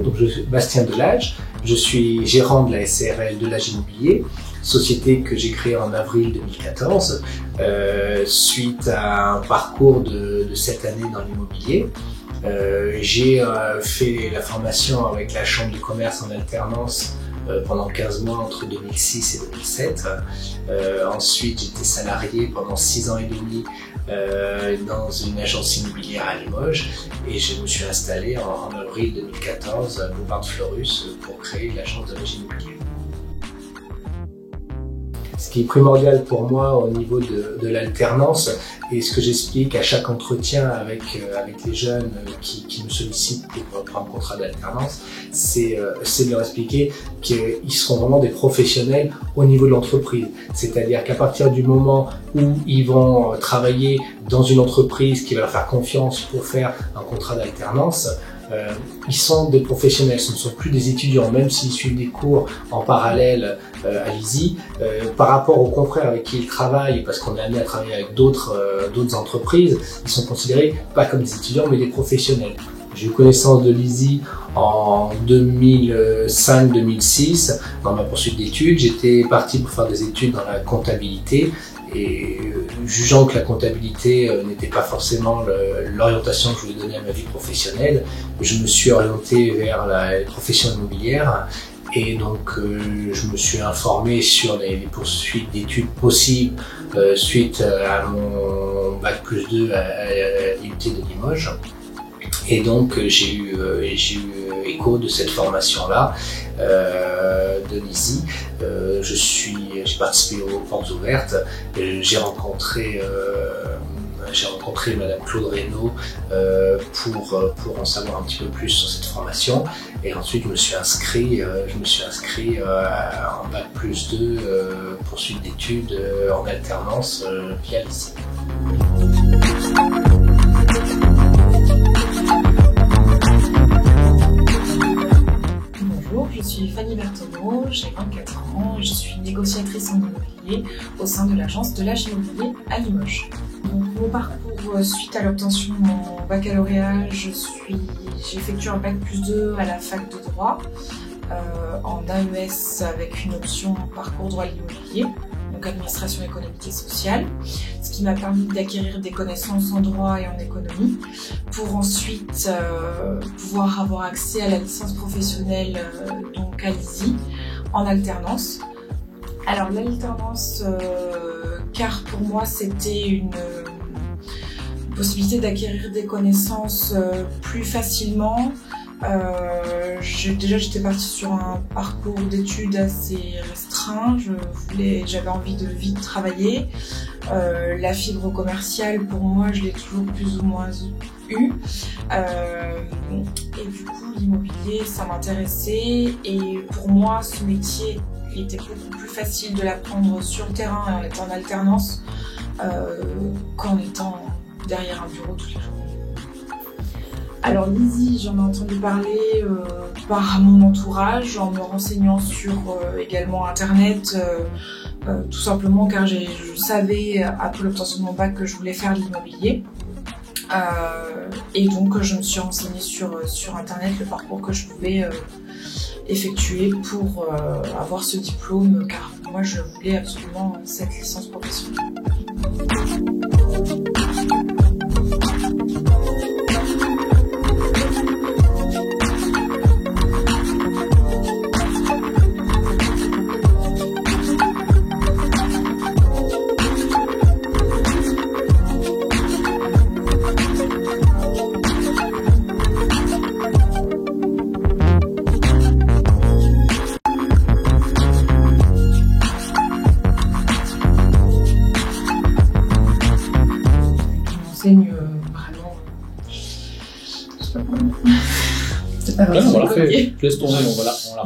Donc, je suis Bastien Delage, je suis gérant de la SARL Delage Immobilier, société que j'ai créée en avril 2014 suite à un parcours de 7 années dans l'immobilier. J'ai fait la formation avec la Chambre de commerce en alternance pendant 15 mois entre 2006 et 2007. Ensuite, j'étais salarié pendant 6 ans et demi dans une agence immobilière à Limoges et je me suis installé en avril 2014 à Boulevard de Fleurus pour créer l'agence de régime immobilier. Ce qui est primordial pour moi au niveau de l'alternance et ce que j'explique à chaque entretien avec les jeunes qui me sollicitent pour prendre un contrat d'alternance, c'est de leur expliquer qu'ils seront vraiment des professionnels au niveau de l'entreprise. C'est-à-dire qu'à partir du moment où ils vont travailler dans une entreprise qui va leur faire confiance pour faire un contrat d'alternance, ils sont des professionnels, ce ne sont plus des étudiants, même s'ils suivent des cours en parallèle à l'ISI, par rapport aux confrères avec qui ils travaillent, parce qu'on est amené à travailler avec d'autres entreprises, ils sont considérés pas comme des étudiants mais des professionnels. J'ai eu connaissance de l'ISI en 2005-2006 dans ma poursuite d'études. J'étais parti pour faire des études dans la comptabilité et jugeant que la comptabilité n'était pas forcément l'orientation que je voulais donner à ma vie professionnelle, je me suis orienté vers la profession immobilière et donc je me suis informé sur les poursuites d'études possibles suite à mon bac plus 2 à l'IUT de Limoges. Et donc j'ai eu écho de cette formation-là de l'ISI. J'ai participé aux portes ouvertes. J'ai rencontré Madame Claude Reynaud pour en savoir un petit peu plus sur cette formation. Et ensuite je me suis inscrit en bac plus 2 poursuite d'études en alternance via l'ISI. Je suis Fanny Berthelot, j'ai 24 ans et je suis négociatrice en immobilier au sein de l'agence Delage Immobilier à Limoges. Donc, mon parcours suite à l'obtention de mon baccalauréat, j'ai effectué un bac plus 2 à la fac de droit en AES avec une option parcours droit de l'immobilier, donc administration économique et sociale, ce qui m'a permis d'acquérir des connaissances en droit et en économie pour ensuite pouvoir avoir accès à la licence professionnelle donc à l'ISI en alternance. Alors l'alternance, car pour moi c'était une possibilité d'acquérir des connaissances plus facilement. J'étais partie sur un parcours d'études assez restreint, j'avais envie de vite travailler. La fibre commerciale, pour moi, je l'ai toujours plus ou moins eue. Et du coup, l'immobilier, ça m'intéressait. Et pour moi, ce métier, il était beaucoup plus facile de l'apprendre sur le terrain et en étant en alternance qu'en étant derrière un bureau tous les jours. Alors l'ISI, j'en ai entendu parler par mon entourage en me renseignant sur également internet, tout simplement car je savais après l'obtention de mon bac que je voulais faire de l'immobilier. Et donc je me suis renseignée sur internet le parcours que je pouvais effectuer pour avoir ce diplôme car moi je voulais absolument cette licence professionnelle. C'est pas Voilà, grave. laisse tomber, on va là.